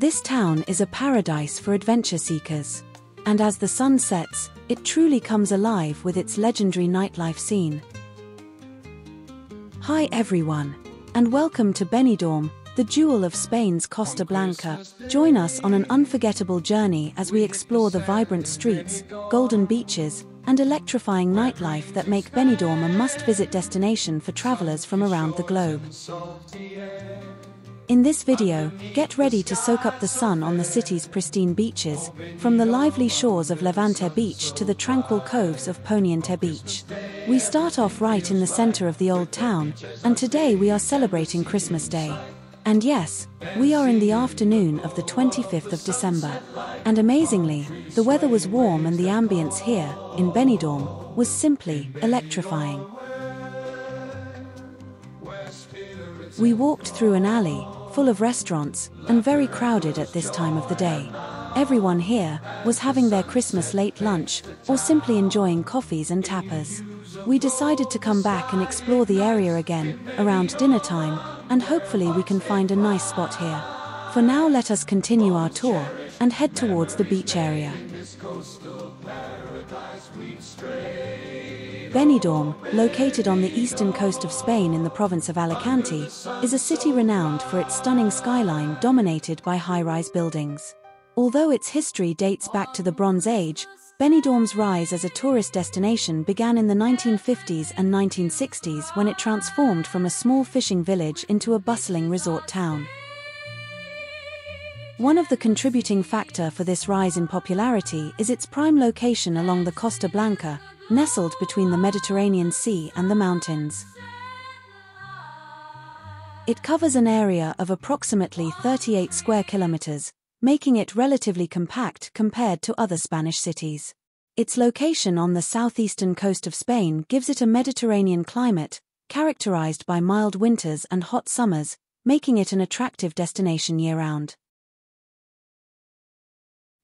This town is a paradise for adventure seekers. And as the sun sets, it truly comes alive with its legendary nightlife scene. Hi everyone, and welcome to Benidorm, the jewel of Spain's Costa Blanca. Join us on an unforgettable journey as we explore the vibrant streets, golden beaches, and electrifying nightlife that make Benidorm a must-visit destination for travelers from around the globe. In this video, get ready to soak up the sun on the city's pristine beaches, from the lively shores of Levante Beach to the tranquil coves of Palmeral Beach. We start off right in the center of the old town, and today we are celebrating Christmas Day. And yes, we are in the afternoon of the 25th of December. And amazingly, the weather was warm and the ambience here, in Benidorm, was simply electrifying. We walked through an alley, full of restaurants, and very crowded at this time of the day. Everyone here was having their Christmas late lunch, or simply enjoying coffees and tapas. We decided to come back and explore the area again, around dinner time, and hopefully we can find a nice spot here. For now, let us continue our tour, and head towards the beach area. Benidorm, located on the eastern coast of Spain in the province of Alicante, is a city renowned for its stunning skyline dominated by high-rise buildings. Although its history dates back to the Bronze Age, Benidorm's rise as a tourist destination began in the 1950s and 1960s when it transformed from a small fishing village into a bustling resort town. One of the contributing factors for this rise in popularity is its prime location along the Costa Blanca, nestled between the Mediterranean Sea and the mountains. It covers an area of approximately 38 square kilometers, making it relatively compact compared to other Spanish cities. Its location on the southeastern coast of Spain gives it a Mediterranean climate, characterized by mild winters and hot summers, making it an attractive destination year-round.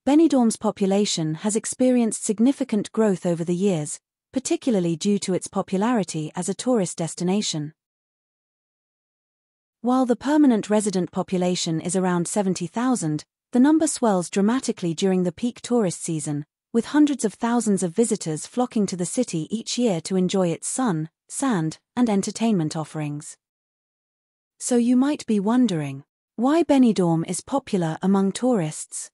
Benidorm's population has experienced significant growth over the years, particularly due to its popularity as a tourist destination. While the permanent resident population is around 70,000, the number swells dramatically during the peak tourist season, with hundreds of thousands of visitors flocking to the city each year to enjoy its sun, sand, and entertainment offerings. So you might be wondering, why Benidorm is popular among tourists?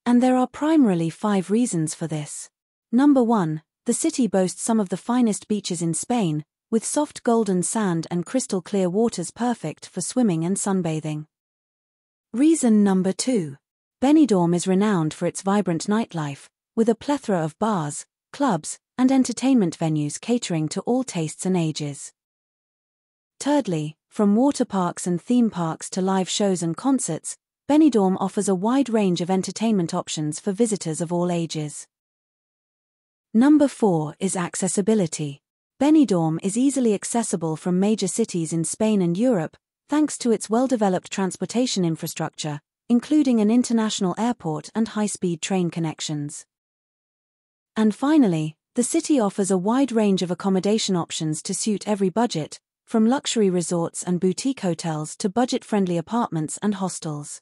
And there are primarily 5 reasons for this. Number 1, the city boasts some of the finest beaches in Spain, with soft golden sand and crystal clear waters perfect for swimming and sunbathing. Reason number 2. Benidorm is renowned for its vibrant nightlife, with a plethora of bars, clubs, and entertainment venues catering to all tastes and ages. Thirdly, from water parks and theme parks to live shows and concerts, Benidorm offers a wide range of entertainment options for visitors of all ages. Number 4 is accessibility. Benidorm is easily accessible from major cities in Spain and Europe, thanks to its well-developed transportation infrastructure, including an international airport and high-speed train connections. And finally, the city offers a wide range of accommodation options to suit every budget, from luxury resorts and boutique hotels to budget-friendly apartments and hostels.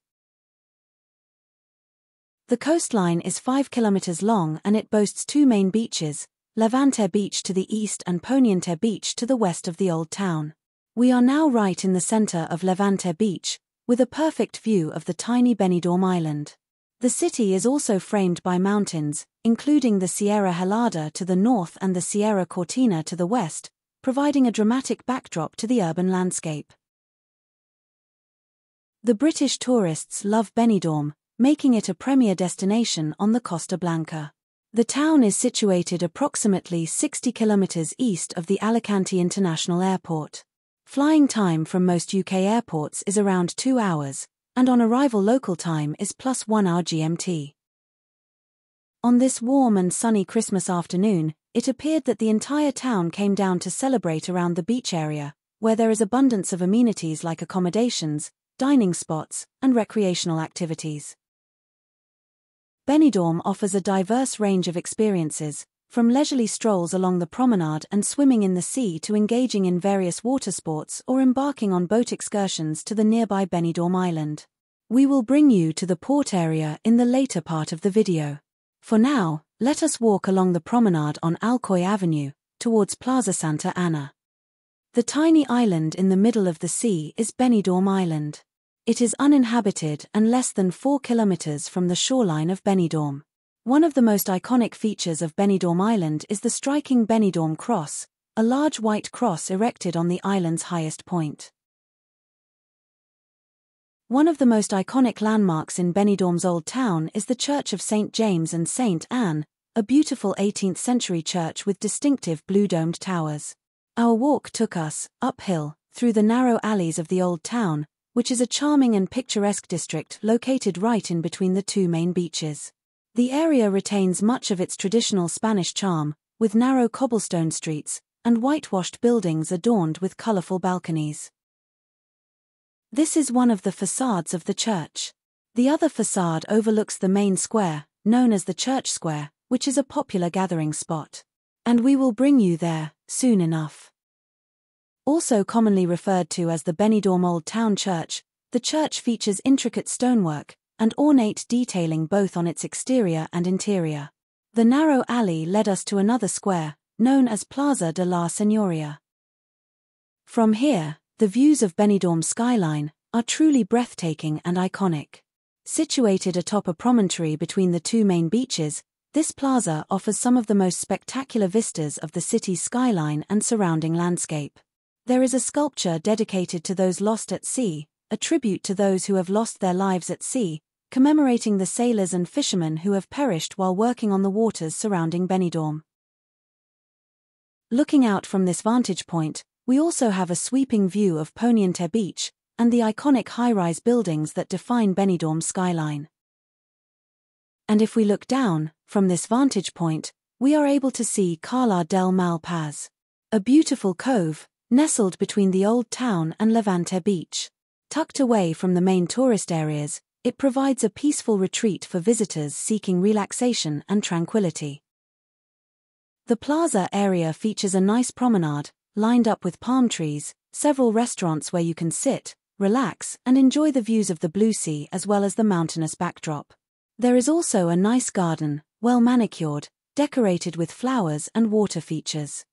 The coastline is 5 kilometers long and it boasts 2 main beaches, Levante Beach to the east and Palmeral Beach to the west of the old town. We are now right in the center of Levante Beach, with a perfect view of the tiny Benidorm island. The city is also framed by mountains, including the Sierra Helada to the north and the Sierra Cortina to the west, providing a dramatic backdrop to the urban landscape. The British tourists love Benidorm, making it a premier destination on the Costa Blanca. The town is situated approximately 60 kilometers east of the Alicante International Airport. Flying time from most UK airports is around 2 hours, and on arrival local time is plus 1 hour GMT. On this warm and sunny Christmas afternoon, it appeared that the entire town came down to celebrate around the beach area, where there is abundance of amenities like accommodations, dining spots, and recreational activities. Benidorm offers a diverse range of experiences, from leisurely strolls along the promenade and swimming in the sea to engaging in various water sports or embarking on boat excursions to the nearby Benidorm Island. We will bring you to the port area in the later part of the video. For now, let us walk along the promenade on Alcoy Avenue, towards Plaza Santa Ana. The tiny island in the middle of the sea is Benidorm Island. It is uninhabited and less than 4 kilometers from the shoreline of Benidorm. One of the most iconic features of Benidorm Island is the striking Benidorm Cross, a large white cross erected on the island's highest point. One of the most iconic landmarks in Benidorm's Old Town is the Church of St. James and St. Anne, a beautiful 18th-century church with distinctive blue-domed towers. Our walk took us, uphill, through the narrow alleys of the Old Town, which is a charming and picturesque district located right in between the two main beaches. The area retains much of its traditional Spanish charm, with narrow cobblestone streets and whitewashed buildings adorned with colorful balconies. This is one of the facades of the church. The other facade overlooks the main square, known as the Church Square, which is a popular gathering spot. And we will bring you there, soon enough. Also commonly referred to as the Benidorm Old Town Church, the church features intricate stonework and ornate detailing both on its exterior and interior. The narrow alley led us to another square, known as Plaza de la Senoria. From here, the views of Benidorm's skyline are truly breathtaking and iconic. Situated atop a promontory between the two main beaches, this plaza offers some of the most spectacular vistas of the city's skyline and surrounding landscape. There is a sculpture dedicated to those lost at sea, a tribute to those who have lost their lives at sea, commemorating the sailors and fishermen who have perished while working on the waters surrounding Benidorm. Looking out from this vantage point, we also have a sweeping view of Levante Beach and the iconic high-rise buildings that define Benidorm's skyline. And if we look down, from this vantage point, we are able to see Cala del Mal Paz, a beautiful cove, nestled between the Old Town and Levante Beach. Tucked away from the main tourist areas, it provides a peaceful retreat for visitors seeking relaxation and tranquility. The plaza area features a nice promenade, lined up with palm trees, several restaurants where you can sit, relax, and enjoy the views of the blue sea as well as the mountainous backdrop. There is also a nice garden, well manicured, decorated with flowers and water features.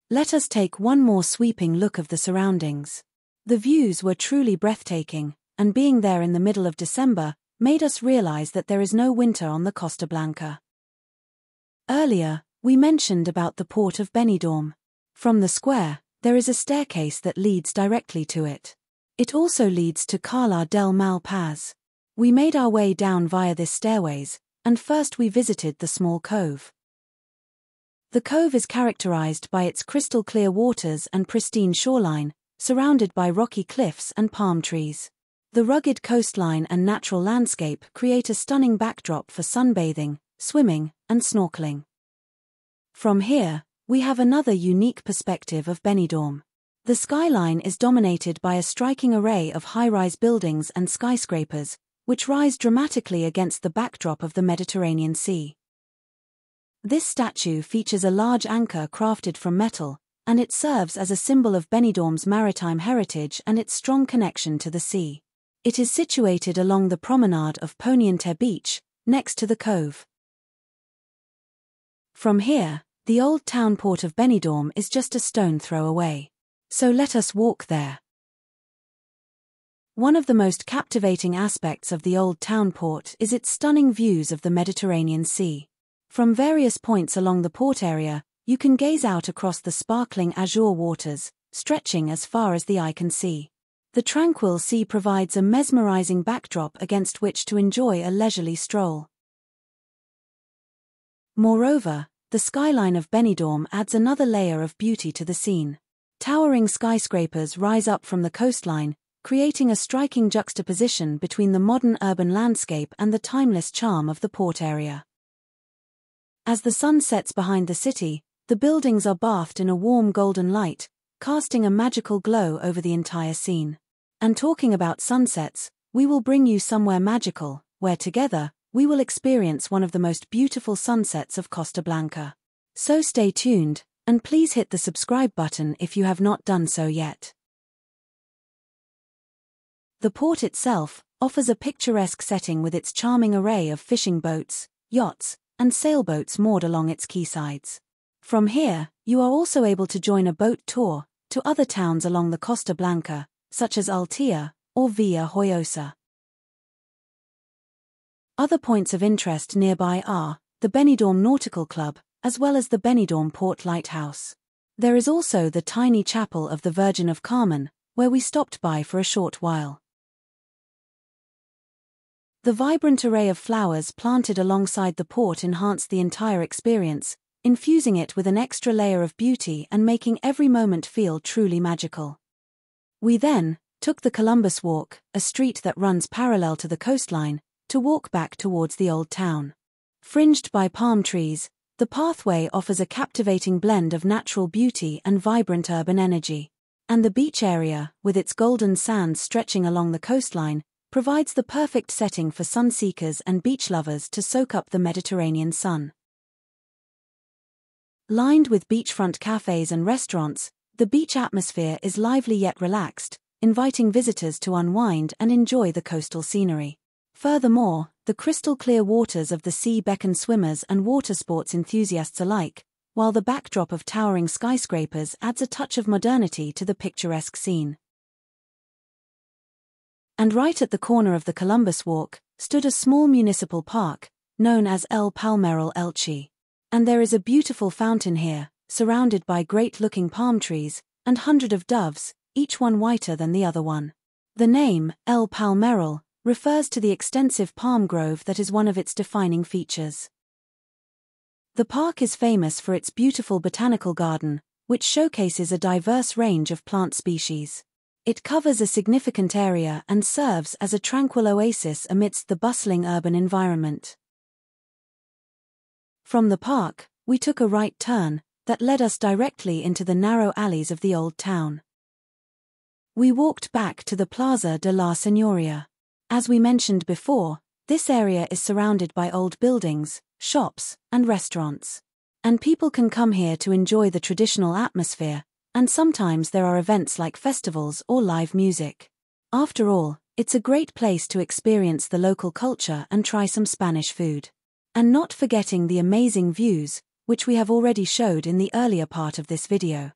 Let us take one more sweeping look of the surroundings. The views were truly breathtaking, and being there in the middle of December made us realize that there is no winter on the Costa Blanca. Earlier, we mentioned about the port of Benidorm. From the square, there is a staircase that leads directly to it. It also leads to Cala del Mal Paz. We made our way down via this stairways, and first we visited the small cove. The cove is characterized by its crystal-clear waters and pristine shoreline, surrounded by rocky cliffs and palm trees. The rugged coastline and natural landscape create a stunning backdrop for sunbathing, swimming, and snorkeling. From here, we have another unique perspective of Benidorm. The skyline is dominated by a striking array of high-rise buildings and skyscrapers, which rise dramatically against the backdrop of the Mediterranean Sea. This statue features a large anchor crafted from metal, and it serves as a symbol of Benidorm's maritime heritage and its strong connection to the sea. It is situated along the promenade of Levante Beach, next to the cove. From here, the old town port of Benidorm is just a stone throw away. So let us walk there. One of the most captivating aspects of the old town port is its stunning views of the Mediterranean Sea. From various points along the port area, you can gaze out across the sparkling azure waters, stretching as far as the eye can see. The tranquil sea provides a mesmerizing backdrop against which to enjoy a leisurely stroll. Moreover, the skyline of Benidorm adds another layer of beauty to the scene. Towering skyscrapers rise up from the coastline, creating a striking juxtaposition between the modern urban landscape and the timeless charm of the port area. As the sun sets behind the city, the buildings are bathed in a warm golden light, casting a magical glow over the entire scene. And talking about sunsets, we will bring you somewhere magical, where together, we will experience one of the most beautiful sunsets of Costa Blanca. So stay tuned, and please hit the subscribe button if you have not done so yet. The port itself offers a picturesque setting with its charming array of fishing boats, yachts, and sailboats moored along its quaysides. From here, you are also able to join a boat tour to other towns along the Costa Blanca, such as Altea or Villa Joyosa. Other points of interest nearby are the Benidorm Nautical Club, as well as the Benidorm Port Lighthouse. There is also the tiny chapel of the Virgin of Carmen, where we stopped by for a short while. The vibrant array of flowers planted alongside the port enhanced the entire experience, infusing it with an extra layer of beauty and making every moment feel truly magical. We then took the Columbus Walk, a street that runs parallel to the coastline, to walk back towards the old town. Fringed by palm trees, the pathway offers a captivating blend of natural beauty and vibrant urban energy. And the beach area, with its golden sands stretching along the coastline, provides the perfect setting for sun-seekers and beach lovers to soak up the Mediterranean sun. Lined with beachfront cafes and restaurants, the beach atmosphere is lively yet relaxed, inviting visitors to unwind and enjoy the coastal scenery. Furthermore, the crystal-clear waters of the sea beckon swimmers and water sports enthusiasts alike, while the backdrop of towering skyscrapers adds a touch of modernity to the picturesque scene. And right at the corner of the Columbus Walk stood a small municipal park, known as El Palmeral Elche. And there is a beautiful fountain here, surrounded by great-looking palm trees, and hundreds of doves, each one whiter than the other one. The name, El Palmeral, refers to the extensive palm grove that is one of its defining features. The park is famous for its beautiful botanical garden, which showcases a diverse range of plant species. It covers a significant area and serves as a tranquil oasis amidst the bustling urban environment. From the park, we took a right turn that led us directly into the narrow alleys of the old town. We walked back to the Plaza de la Senoria. As we mentioned before, this area is surrounded by old buildings, shops, and restaurants. And people can come here to enjoy the traditional atmosphere, and sometimes there are events like festivals or live music. After all, it's a great place to experience the local culture and try some Spanish food. And not forgetting the amazing views, which we have already showed in the earlier part of this video.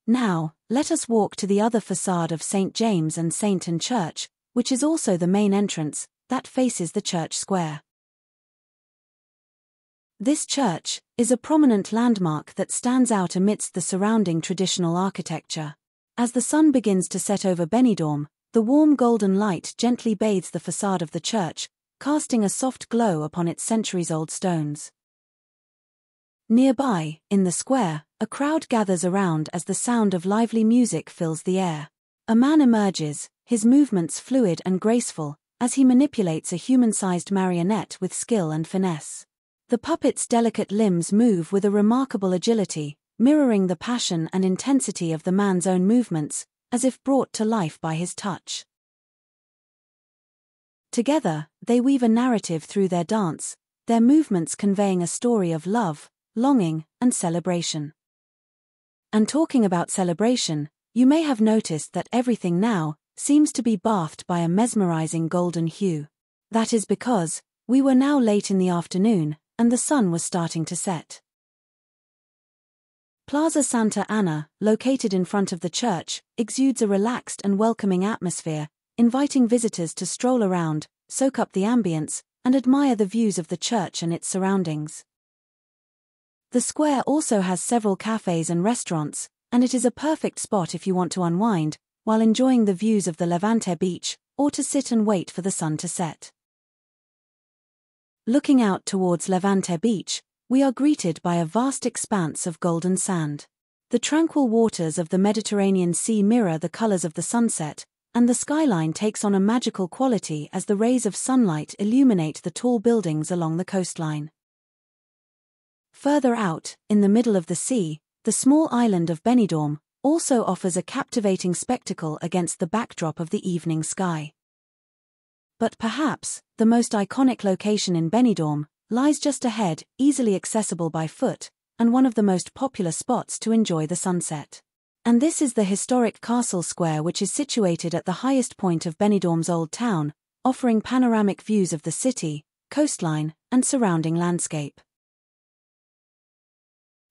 Now, let us walk to the other facade of St. James and St. Anne Church, which is also the main entrance, that faces the church square. This church is a prominent landmark that stands out amidst the surrounding traditional architecture. As the sun begins to set over Benidorm, the warm golden light gently bathes the facade of the church, casting a soft glow upon its centuries-old stones. Nearby, in the square, a crowd gathers around as the sound of lively music fills the air. A man emerges, his movements fluid and graceful, as he manipulates a human-sized marionette with skill and finesse. The puppet's delicate limbs move with a remarkable agility, mirroring the passion and intensity of the man's own movements, as if brought to life by his touch. Together, they weave a narrative through their dance, their movements conveying a story of love, longing, and celebration. And talking about celebration, you may have noticed that everything now seems to be bathed by a mesmerizing golden hue. That is because we were now late in the afternoon, and the sun was starting to set. Plaza Santa Ana, located in front of the church, exudes a relaxed and welcoming atmosphere, inviting visitors to stroll around, soak up the ambience, and admire the views of the church and its surroundings. The square also has several cafes and restaurants, and it is a perfect spot if you want to unwind, while enjoying the views of the Levante Beach, or to sit and wait for the sun to set. Looking out towards Levante Beach, we are greeted by a vast expanse of golden sand. The tranquil waters of the Mediterranean Sea mirror the colors of the sunset, and the skyline takes on a magical quality as the rays of sunlight illuminate the tall buildings along the coastline. Further out, in the middle of the sea, the small island of Benidorm also offers a captivating spectacle against the backdrop of the evening sky. But perhaps, the most iconic location in Benidorm lies just ahead, easily accessible by foot, and one of the most popular spots to enjoy the sunset. And this is the historic Castle Square, which is situated at the highest point of Benidorm's Old Town, offering panoramic views of the city, coastline, and surrounding landscape.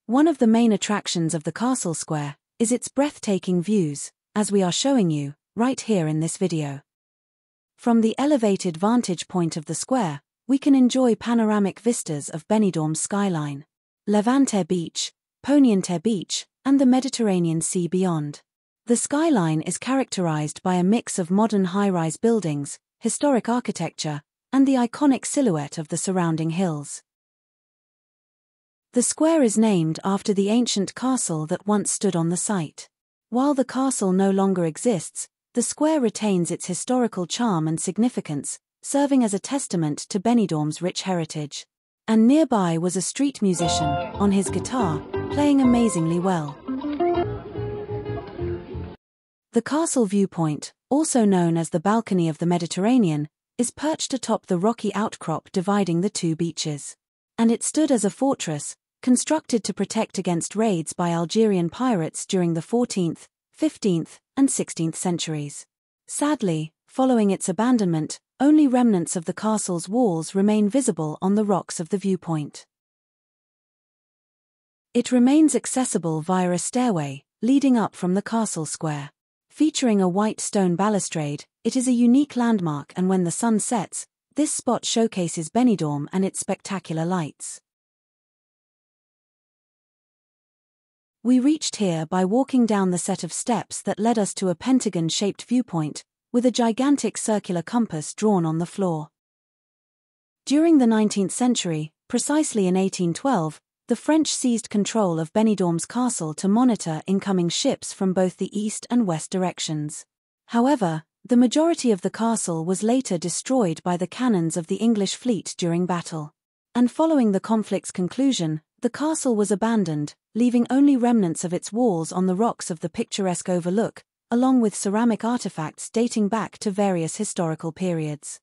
One of the main attractions of the Castle Square is its breathtaking views, as we are showing you, right here in this video. From the elevated vantage point of the square, we can enjoy panoramic vistas of Benidorm's skyline, Levante Beach, Poniente Beach, and the Mediterranean Sea beyond. The skyline is characterized by a mix of modern high-rise buildings, historic architecture, and the iconic silhouette of the surrounding hills. The square is named after the ancient castle that once stood on the site. While the castle no longer exists, the square retains its historical charm and significance, serving as a testament to Benidorm's rich heritage. And nearby was a street musician, on his guitar, playing amazingly well. The castle viewpoint, also known as the Balcony of the Mediterranean, is perched atop the rocky outcrop dividing the two beaches. And it stood as a fortress, constructed to protect against raids by Algerian pirates during the 14th, 15th, and 16th centuries. Sadly, following its abandonment, only remnants of the castle's walls remain visible on the rocks of the viewpoint. It remains accessible via a stairway, leading up from the castle square. Featuring a white stone balustrade, it is a unique landmark, and when the sun sets, this spot showcases Benidorm and its spectacular lights. We reached here by walking down the set of steps that led us to a pentagon-shaped viewpoint, with a gigantic circular compass drawn on the floor. During the 19th century, precisely in 1812, the French seized control of Benidorm's castle to monitor incoming ships from both the east and west directions. However, the majority of the castle was later destroyed by the cannons of the English fleet during battle. And following the conflict's conclusion, the castle was abandoned, leaving only remnants of its walls on the rocks of the picturesque overlook, along with ceramic artifacts dating back to various historical periods.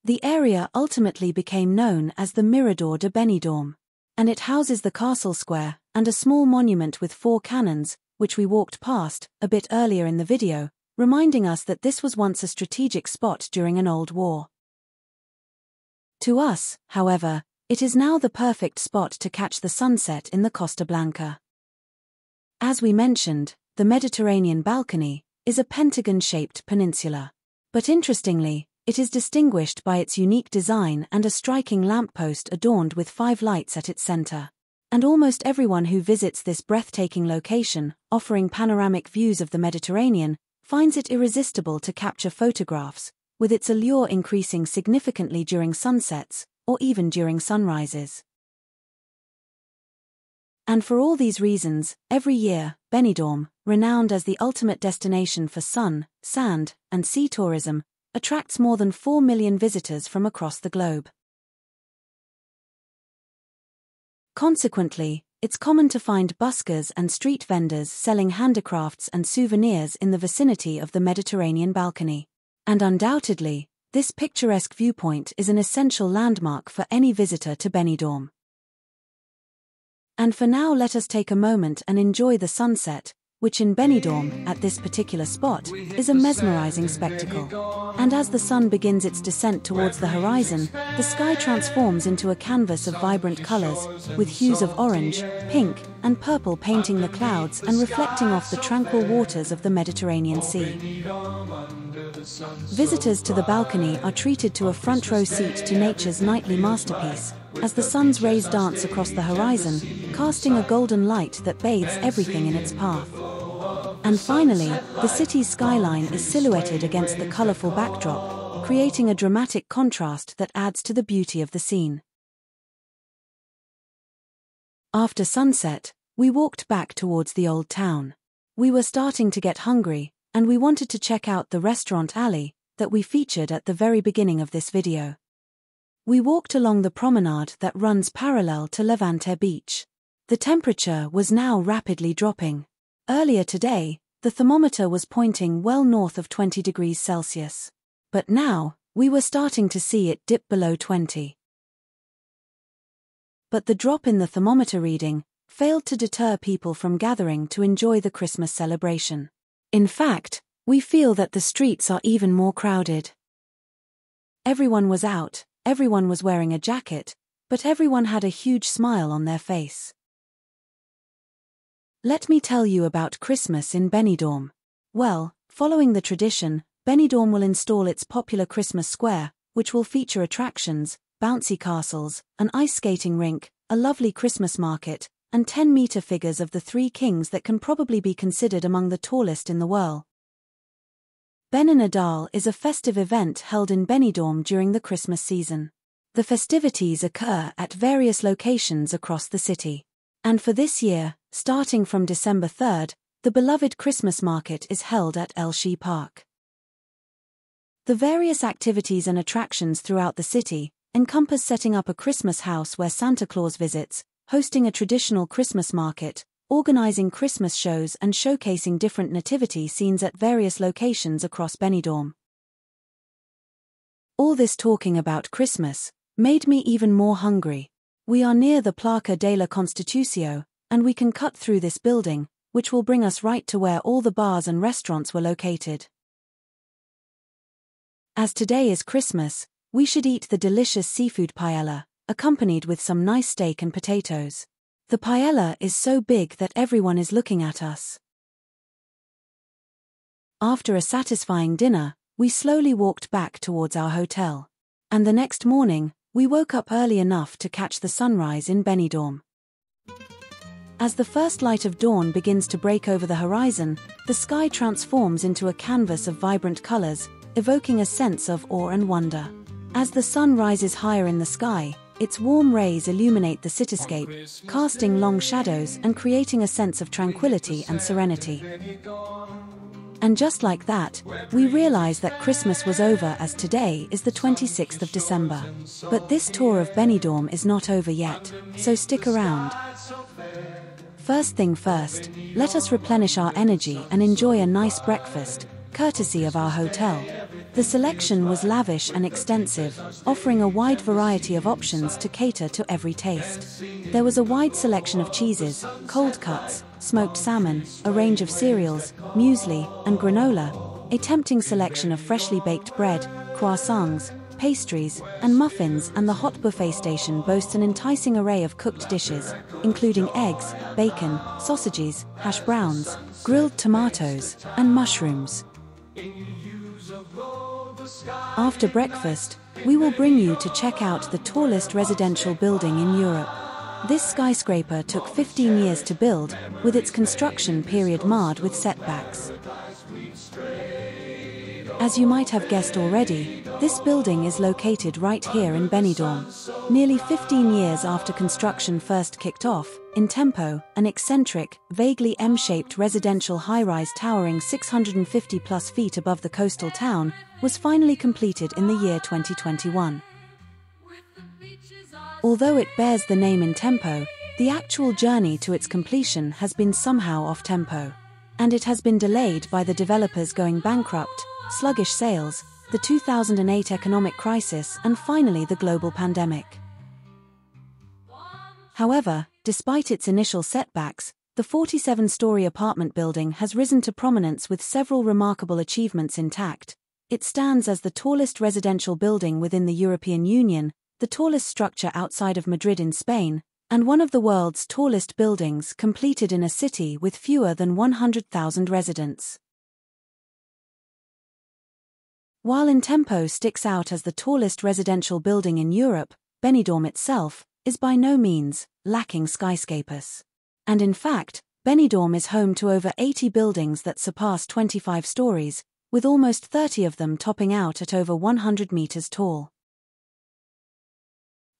The area ultimately became known as the Mirador de Benidorm, and it houses the castle square and a small monument with 4 cannons, which we walked past a bit earlier in the video, reminding us that this was once a strategic spot during an old war. To us, however, it is now the perfect spot to catch the sunset in the Costa Blanca. As we mentioned, the Mediterranean balcony is a pentagon-shaped peninsula. But interestingly, it is distinguished by its unique design and a striking lamppost adorned with 5 lights at its center. And almost everyone who visits this breathtaking location, offering panoramic views of the Mediterranean, finds it irresistible to capture photographs, with its allure increasing significantly during sunsets, or even during sunrises. And for all these reasons, every year, Benidorm, renowned as the ultimate destination for sun, sand, and sea tourism, attracts more than 4 million visitors from across the globe. Consequently, it's common to find buskers and street vendors selling handicrafts and souvenirs in the vicinity of the Mediterranean balcony. And undoubtedly, this picturesque viewpoint is an essential landmark for any visitor to Benidorm. And for now, let us take a moment and enjoy the sunset, which in Benidorm, at this particular spot, is a mesmerizing spectacle. And as the sun begins its descent towards the horizon, the sky transforms into a canvas of vibrant colors, with hues of orange, pink, and purple painting the clouds and reflecting off the tranquil waters of the Mediterranean Sea. Visitors to the balcony are treated to a front row seat to nature's nightly masterpiece, as the sun's rays dance across the horizon, casting a golden light that bathes everything in its path. And finally, the city's skyline is silhouetted against the colorful backdrop, creating a dramatic contrast that adds to the beauty of the scene. After sunset, we walked back towards the old town. We were starting to get hungry, and we wanted to check out the restaurant alley that we featured at the very beginning of this video. We walked along the promenade that runs parallel to Levante Beach. The temperature was now rapidly dropping. Earlier today, the thermometer was pointing well north of 20 degrees Celsius. But now, we were starting to see it dip below 20. But the drop in the thermometer reading failed to deter people from gathering to enjoy the Christmas celebration. In fact, we feel that the streets are even more crowded. Everyone was out, everyone was wearing a jacket, but everyone had a huge smile on their face. Let me tell you about Christmas in Benidorm. Well, following the tradition, Benidorm will install its popular Christmas square, which will feature attractions, bouncy castles, an ice skating rink, a lovely Christmas market, and 10-meter figures of the three kings that can probably be considered among the tallest in the world. Benidorm is a festive event held in Benidorm during the Christmas season. The festivities occur at various locations across the city. And for this year, starting from December 3rd, the beloved Christmas market is held at El Shi Park. The various activities and attractions throughout the city encompass setting up a Christmas house where Santa Claus visits, hosting a traditional Christmas market, organizing Christmas shows and showcasing different nativity scenes at various locations across Benidorm. All this talking about Christmas made me even more hungry. We are near the Plaza de la Constitución, and we can cut through this building, which will bring us right to where all the bars and restaurants were located. As today is Christmas, we should eat the delicious seafood paella, accompanied with some nice steak and potatoes. The paella is so big that everyone is looking at us. After a satisfying dinner, we slowly walked back towards our hotel. And the next morning, we woke up early enough to catch the sunrise in Benidorm. As the first light of dawn begins to break over the horizon, the sky transforms into a canvas of vibrant colors, evoking a sense of awe and wonder. As the sun rises higher in the sky, its warm rays illuminate the cityscape, casting long shadows and creating a sense of tranquility and serenity. And just like that, we realize that Christmas was over, as today is the 26th of December. But this tour of Benidorm is not over yet, so stick around. First thing first, let us replenish our energy and enjoy a nice breakfast, courtesy of our hotel. The selection was lavish and extensive, offering a wide variety of options to cater to every taste. There was a wide selection of cheeses, cold cuts, smoked salmon, a range of cereals, muesli, and granola, a tempting selection of freshly baked bread, croissants, pastries, and muffins, and the hot buffet station boasts an enticing array of cooked dishes, including eggs, bacon, sausages, hash browns, grilled tomatoes, and mushrooms. After breakfast, we will bring you to check out the tallest residential building in Europe. This skyscraper took 15 years to build, with its construction period marred with setbacks. As you might have guessed already, this building is located right here in Benidorm. Nearly 15 years after construction first kicked off, in Tempo, an eccentric, vaguely M-shaped residential high-rise towering 650-plus feet above the coastal town, was finally completed in the year 2021. Although it bears the name in Tempo, the actual journey to its completion has been somehow off-tempo. And it has been delayed by the developers going bankrupt, sluggish sales, the 2008 economic crisis, and finally the global pandemic. However, despite its initial setbacks, the 47-story apartment building has risen to prominence with several remarkable achievements intact. It stands as the tallest residential building within the European Union, the tallest structure outside of Madrid in Spain, and one of the world's tallest buildings completed in a city with fewer than 100,000 residents. While in Tempo sticks out as the tallest residential building in Europe, Benidorm itself is by no means lacking skyscrapers. And in fact, Benidorm is home to over 80 buildings that surpass 25 stories, with almost 30 of them topping out at over 100 meters tall.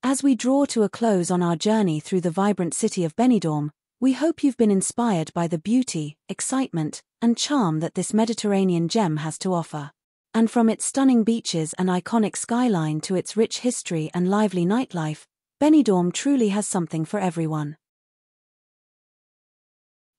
As we draw to a close on our journey through the vibrant city of Benidorm, we hope you've been inspired by the beauty, excitement, and charm that this Mediterranean gem has to offer. And from its stunning beaches and iconic skyline to its rich history and lively nightlife, Benidorm truly has something for everyone.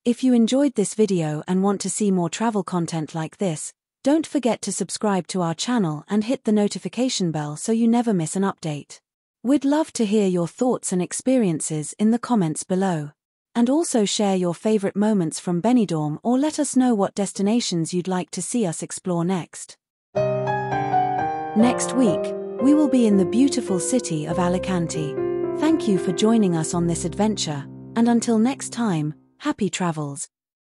If you enjoyed this video and want to see more travel content like this, don't forget to subscribe to our channel and hit the notification bell so you never miss an update. We'd love to hear your thoughts and experiences in the comments below. And also share your favorite moments from Benidorm or let us know what destinations you'd like to see us explore next. Next week, we will be in the beautiful city of Alicante. Thank you for joining us on this adventure, and until next time, happy travels.